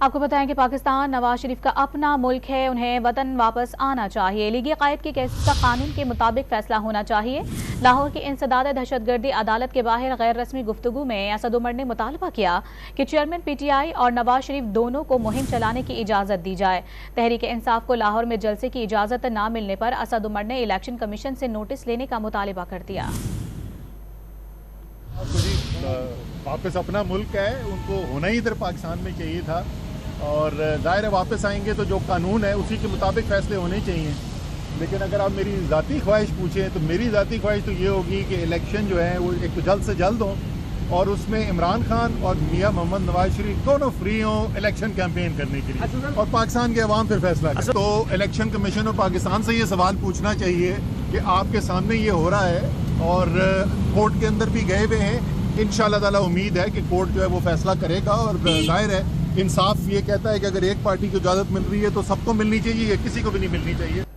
आपको बताएं कि पाकिस्तान नवाज शरीफ का अपना मुल्क है, उन्हें वतन वापस आना चाहिए। लीगी कायद के केस का कानून के मुताबिक फैसला होना चाहिए। लाहौर की इंसदाद दहशतगर्दी अदालत के बाहर गैर रस्मी गुफ्तगू में असद उमर ने मुतालबा किया कि चेयरमैन PTI और नवाज शरीफ दोनों को मुहिम चलाने की इजाजत दी जाए। तहरीक इंसाफ को लाहौर में जलसे की इजाजत न मिलने पर असद उमर ने इलेक्शन कमीशन से नोटिस लेने का मुतालबा कर दिया। वापस अपना मुल्क है, उनको होना ही इधर पाकिस्तान में चाहिए था और ज़ाहिर है वापस आएंगे तो जो कानून है उसी के मुताबिक फैसले होने चाहिए। लेकिन अगर आप मेरी ज़ाती ख्वाहिश पूछें तो मेरी ज़ाती ख्वाहिश तो ये होगी कि इलेक्शन जो है वो एक तो जल्द से जल्द हो और उसमें इमरान खान और मियां मोहम्मद नवाज शरीफ दोनों फ्री हों इलेक्शन कैंपेन करने के लिए और पाकिस्तान के अवाम फिर फैसला करें। तो इलेक्शन कमीशन और पाकिस्तान से ये सवाल पूछना चाहिए कि आपके सामने ये हो रहा है और कोर्ट के अंदर भी गए हुए हैं। इंशाअल्लाह ताला उम्मीद है कि कोर्ट जो है वो फैसला करेगा और जाहिर है इंसाफ ये कहता है कि अगर एक पार्टी को इजाज़त मिल रही है तो सबको मिलनी चाहिए, किसी को भी नहीं मिलनी चाहिए।